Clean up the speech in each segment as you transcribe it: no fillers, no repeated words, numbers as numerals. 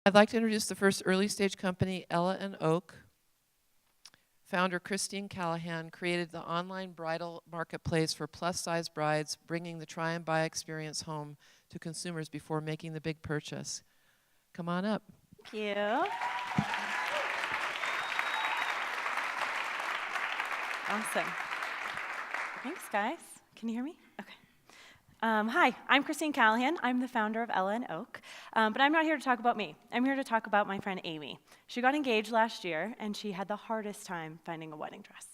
I'd like to introduce the first early stage company, Ella and Oak. Founder Christine Callahan created the online bridal marketplace for plus-size brides, bringing the try and buy experience home to consumers before making the big purchase. Come on up. Thank you. Awesome. Thanks, guys. Can you hear me? Okay. Hi, I'm Christine Callahan. I'm the founder of Ella and Oak, but I'm not here to talk about me. I'm here to talk about my friend Amy. She got engaged last year, and she had the hardest time finding a wedding dress.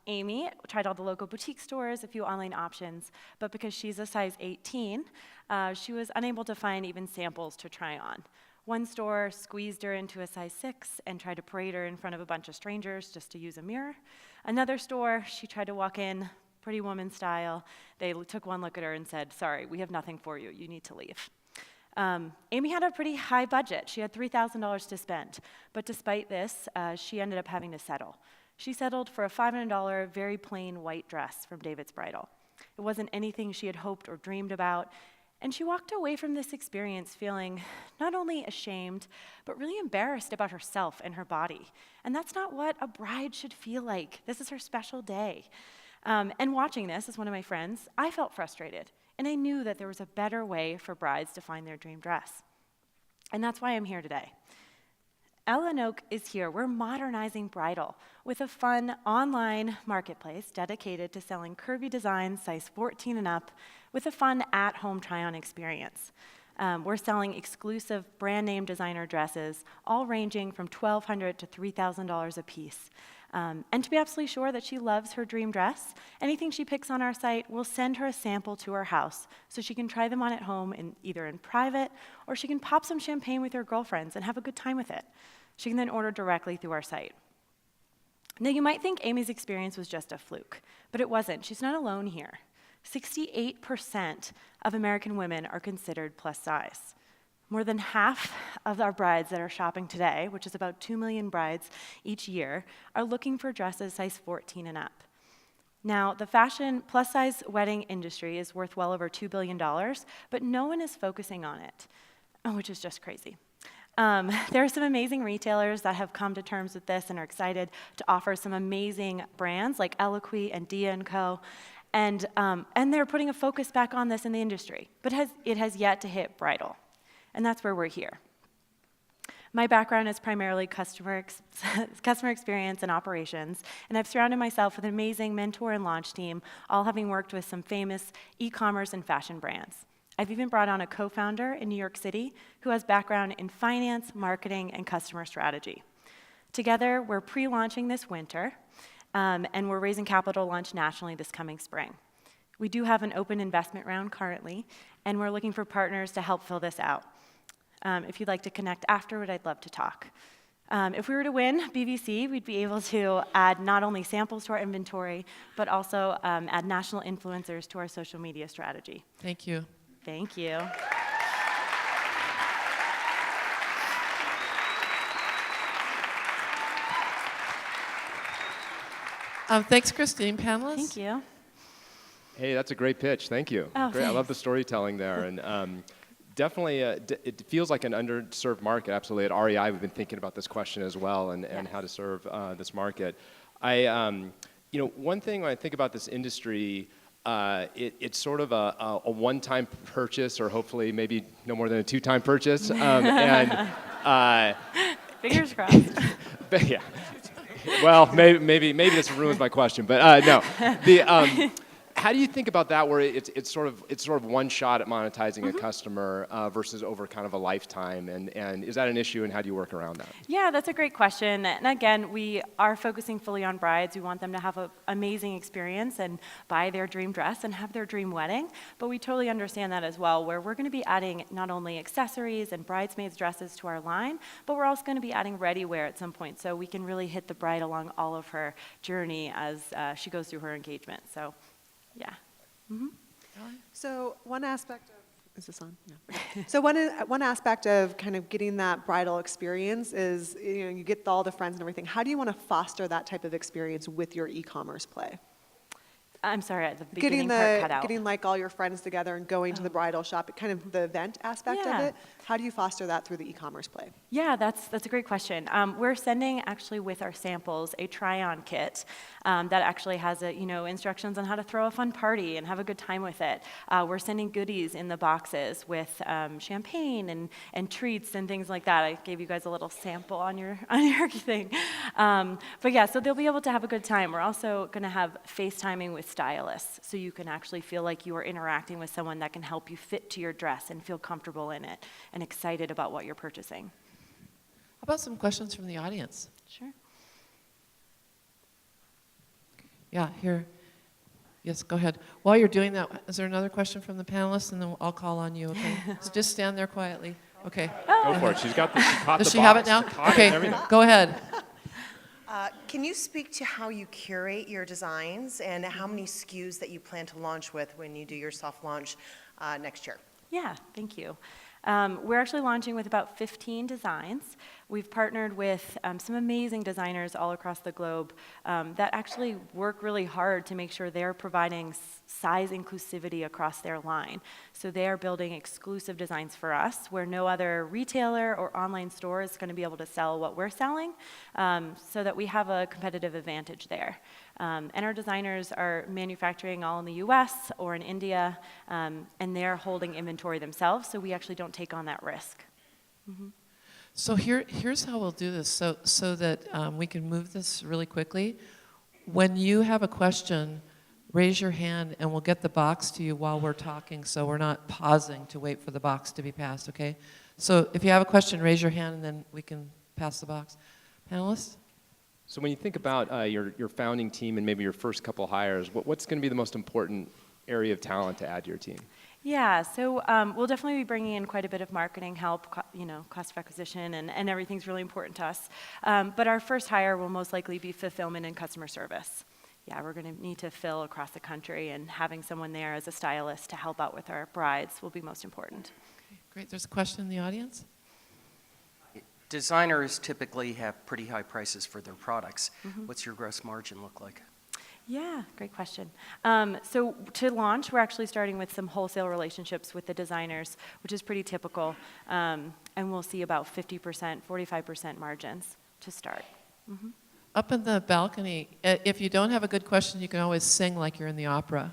Amy tried all the local boutique stores, a few online options, but because she's a size 18, she was unable to find even samples to try on. One store squeezed her into a size 6 and tried to parade her in front of a bunch of strangers just to use a mirror. Another store, she tried to walk in, Pretty Woman style. They took one look at her and said, "Sorry, we have nothing for you. You need to leave." Amy had a pretty high budget. She had $3,000 to spend. But despite this, she ended up having to settle. She settled for a $500 very plain white dress from David's Bridal. It wasn't anything she had hoped or dreamed about. And she walked away from this experience feeling not only ashamed, but really embarrassed about herself and her body. And that's not what a bride should feel like. This is her special day. And watching this as one of my friends, I felt frustrated. And I knew that there was a better way for brides to find their dream dress. And that's why I'm here today. Ella and Oak is here. We're modernizing bridal with a fun online marketplace dedicated to selling curvy designs, size 14 and up, with a fun at-home try-on experience. We're selling exclusive brand name designer dresses, all ranging from $1,200 to $3,000 a piece. And to be absolutely sure that she loves her dream dress, anything she picks on our site, we'll send her a sample to her house so she can try them on at home either in private, or she can pop some champagne with her girlfriends and have a good time with it. She can then order directly through our site. Now, you might think Amy's experience was just a fluke, but it wasn't. She's not alone here. 68% of American women are considered plus size. More than half of our brides that are shopping today, which is about 2 million brides each year, are looking for dresses size 14 and up. Now, the fashion plus-size wedding industry is worth well over $2 billion, but no one is focusing on it, which is just crazy. There are some amazing retailers that have come to terms with this and are excited to offer some amazing brands like Eloquii and Dia & Co. And they're putting a focus back on this in the industry, but it has yet to hit bridal. And that's where we're here. My background is primarily customer experience and operations, and I've surrounded myself with an amazing mentor and launch team, all having worked with some famous e-commerce and fashion brands. I've even brought on a co-founder in New York City who has background in finance, marketing, and customer strategy. Together, we're pre-launching this winter, and we're raising capital to launch nationally this coming spring. We do have an open investment round currently, and we're looking for partners to help fill this out. If you'd like to connect afterward, I'd love to talk. If we were to win BVC, we'd be able to add not only samples to our inventory, but also add national influencers to our social media strategy. Thank you. Thank you. Thanks, Christine. Panelists? Thank you. Hey, that's a great pitch. Thank you. Oh, great. I love thanks. the storytelling there. And definitely, it feels like an underserved market. Absolutely. At REI, we've been thinking about this question as well and how to serve this market. One thing when I think about this industry, it's sort of a one-time purchase, or hopefully maybe no more than a two-time purchase. Fingers crossed. Yeah. Well, maybe this ruins my question, but no. How do you think about that, where it's sort of one shot at monetizing a customer versus over kind of a lifetime, and is that an issue, and how do you work around that? Yeah, that's a great question. And again, we are focusing fully on brides. We want them to have an amazing experience and buy their dream dress and have their dream wedding. But we totally understand that as well, where we're going to be adding not only accessories and bridesmaids dresses to our line, but we're also going to be adding ready-wear at some point, so we can really hit the bride along all of her journey as she goes through her engagement. So. Yeah. Mm-hmm. So one aspect of, is this on? No. So one aspect of kind of getting that bridal experience is, you get all the friends and everything. How do you want to foster that type of experience with your e-commerce play? I'm sorry, at the beginning part cut out. Getting like all your friends together and going to the bridal shop, kind of the event aspect of it. How do you foster that through the e-commerce play? Yeah, that's a great question. We're sending actually with our samples a try-on kit that actually has instructions on how to throw a fun party and have a good time with it. We're sending goodies in the boxes with champagne and treats and things like that. I gave you guys a little sample on your thing, but yeah, so they'll be able to have a good time. We're also going to have FaceTiming with stylists, so you can actually feel like you are interacting with someone that can help you fit to your dress and feel comfortable in it and excited about what you're purchasing. How about some questions from the audience? Sure. Yeah, here. Yes, go ahead. While you're doing that, is there another question from the panelists? And then I'll call on you, okay? So just stand there quietly. Okay. Go for it. She caught Does the she have it box. now? She caught it Okay, and everything. go ahead. Can you speak to how you curate your designs and how many SKUs that you plan to launch with when you do your soft launch next year? Yeah, thank you. We're actually launching with about 15 designs. We've partnered with some amazing designers all across the globe that actually work really hard to make sure they're providing size inclusivity across their line. So they are building exclusive designs for us where no other retailer or online store is going to be able to sell what we're selling, so that we have a competitive advantage there. And our designers are manufacturing all in the US or in India, and they're holding inventory themselves, so we actually don't take on that risk. Mm-hmm. So here's how we'll do this so that we can move this really quickly. When you have a question, raise your hand and we'll get the box to you while we're talking, so we're not pausing to wait for the box to be passed, okay? So if you have a question, raise your hand and then we can pass the box. Panelists? So when you think about your founding team and maybe your first couple hires, what's going to be the most important area of talent to add to your team? Yeah, so we'll definitely be bringing in quite a bit of marketing help, cost of acquisition, and everything's really important to us. But our first hire will most likely be fulfillment and customer service. Yeah, we're going to need to fill across the country, and having someone there as a stylist to help out with our brides will be most important. Okay, great. There's a question in the audience. Designers typically have pretty high prices for their products. Mm-hmm. What's your gross margin look like? Yeah, great question. So to launch, we're actually starting with some wholesale relationships with the designers, which is pretty typical, and we'll see about 50%, 45% margins to start. Mm-hmm. Up in the balcony, if you don't have a good question, you can always sing like you're in the opera.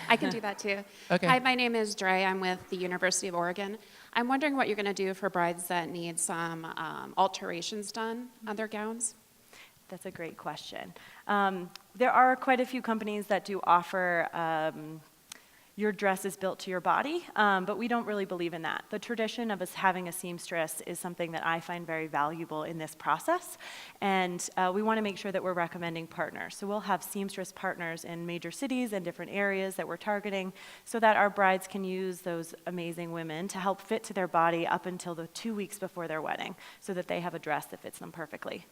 I can do that too. Okay. Hi, my name is Dre. I'm with the University of Oregon. I'm wondering what you're going to do for brides that need some alterations done on their gowns. That's a great question. There are quite a few companies that do offer your dress is built to your body, but we don't really believe in that. The tradition of us having a seamstress is something that I find very valuable in this process, and we want to make sure that we're recommending partners. So we'll have seamstress partners in major cities and different areas that we're targeting so that our brides can use those amazing women to help fit to their body up until the 2 weeks before their wedding so that they have a dress that fits them perfectly.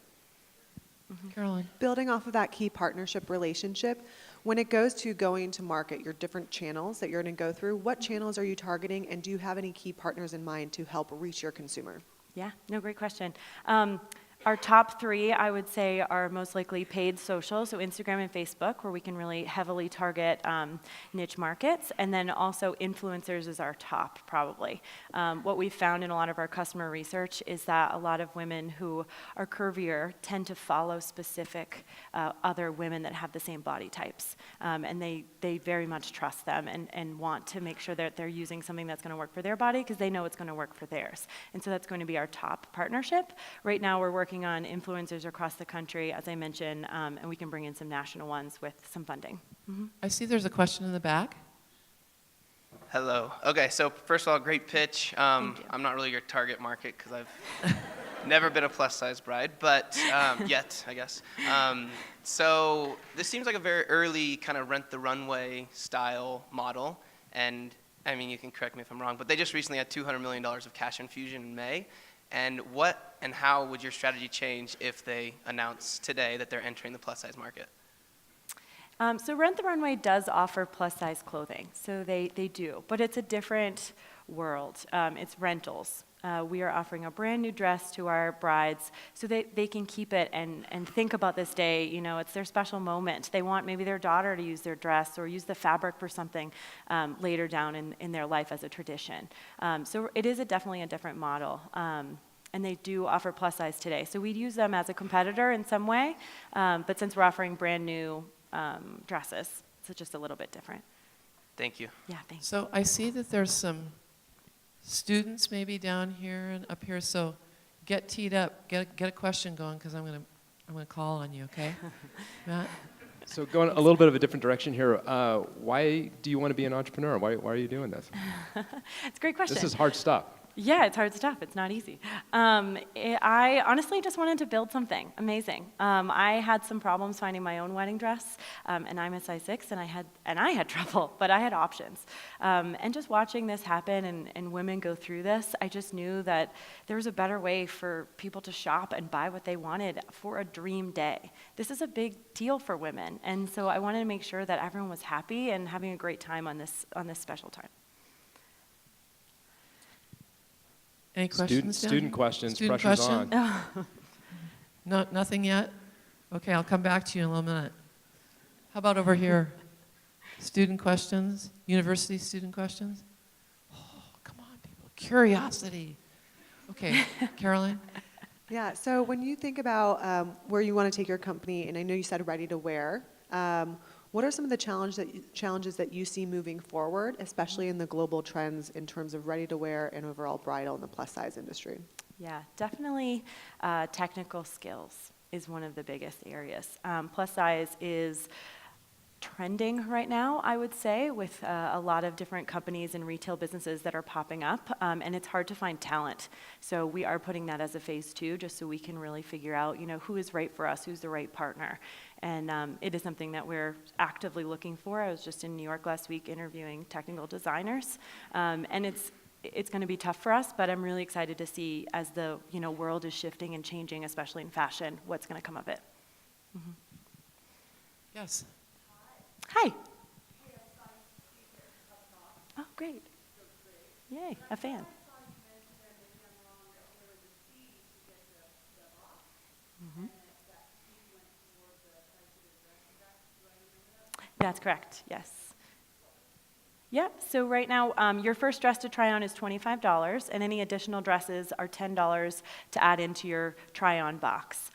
Mm-hmm. Caroline. Building off of that key partnership relationship, when it goes to going to market, your different channels that you're going to go through, what channels are you targeting, and do you have any key partners in mind to help reach your consumer? Yeah, no, great question. Our top three, I would say, are most likely paid social, so Instagram and Facebook, where we can really heavily target niche markets, and then also influencers is our top, probably. What we've found in a lot of our customer research is that a lot of women who are curvier tend to follow specific other women that have the same body types, and they very much trust them and want to make sure that they're using something that's going to work for their body because they know it's going to work for theirs. And so that's going to be our top partnership. Right now, we're working on influencers across the country, as I mentioned, and we can bring in some national ones with some funding. Mm-hmm. I see there's a question in the back. Hello. Okay, so first of all, great pitch. Thank you. I'm not really your target market because I've never been a plus-size bride, but yet, I guess. So this seems like a very early kind of rent-the-runway style model, and I mean, you can correct me if I'm wrong, but they just recently had $200 million of cash infusion in May. And what and how would your strategy change if they announce today that they're entering the plus-size market? So Rent the Runway does offer plus-size clothing, so they do, but it's a different world. It's rentals, We are offering a brand new dress to our brides so that they can keep it and think about this day. You know, it's their special moment. They want maybe their daughter to use their dress or use the fabric for something later down in their life as a tradition. So it is definitely a different model. And they do offer plus size today. So we'd use them as a competitor in some way, but since we're offering brand new dresses, it's just a little bit different. Thank you. Yeah, thanks. So I see that there's some students maybe down here and up here, so get teed up, get a question going, because I'm gonna call on you, okay? Matt? So going a little bit of a different direction here, why do you want to be an entrepreneur? Why are you doing this? It's a great question. This is hard stuff. Yeah, it's hard stuff. It's not easy. I honestly just wanted to build something amazing. I had some problems finding my own wedding dress, and I'm a size 6, and I had trouble, but I had options. And just watching this happen and women go through this, I just knew that there was a better way for people to shop and buy what they wanted for a dream day. This is a big deal for women, and so I wanted to make sure that everyone was happy and having a great time on this special time. Any questions? Student questions, Student pressure's question? on. No, nothing yet? Okay, I'll come back to you in a little minute. How about over here? Student questions? University student questions? Oh, come on, people. Curiosity. Okay, Caroline? Yeah, so when you think about where you want to take your company, and I know you said ready to wear, what are some of the challenges that you see moving forward, especially in the global trends in terms of ready to wear and overall bridal in the plus size industry? Yeah, definitely technical skills is one of the biggest areas. Plus size is trending right now, I would say, with a lot of different companies and retail businesses that are popping up, and it's hard to find talent. So we are putting that as a phase 2, just so we can really figure out, you know, who is right for us, who's the right partner. And it is something that we're actively looking for. I was just in New York last week interviewing technical designers, and it's going to be tough for us, but I'm really excited to see as the world is shifting and changing, especially in fashion, what's going to come of it. Mm-hmm. Yes. Hi. Oh, great. Yay, a fan. Mm-hmm. That's correct, yes. Yep, so right now, your first dress to try on is $25, and any additional dresses are $10 to add into your try-on box.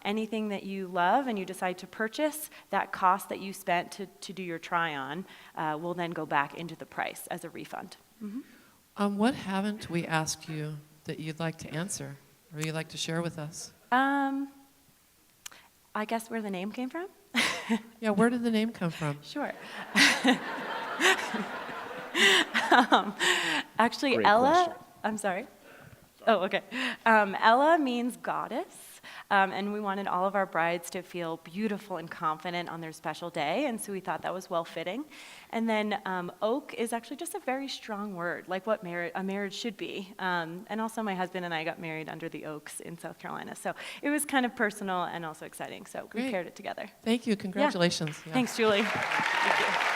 Anything that you love and you decide to purchase, that cost that you spent to do your try-on will then go back into the price as a refund. Mm-hmm. What haven't we asked you that you'd like to answer or you'd like to share with us? I guess where the name came from? Yeah, where did the name come from? Sure. Actually, Great Ella, question. I'm sorry. Oh, okay. Ella means goddess, and we wanted all of our brides to feel beautiful and confident on their special day, and so we thought that was well-fitting. And then oak is actually just a very strong word, like what a marriage should be. And also my husband and I got married under the oaks in South Carolina, so it was kind of personal and also exciting, so we Great. paired it together. Thank you. Congratulations. Yeah. Thanks, Julie. Thank you.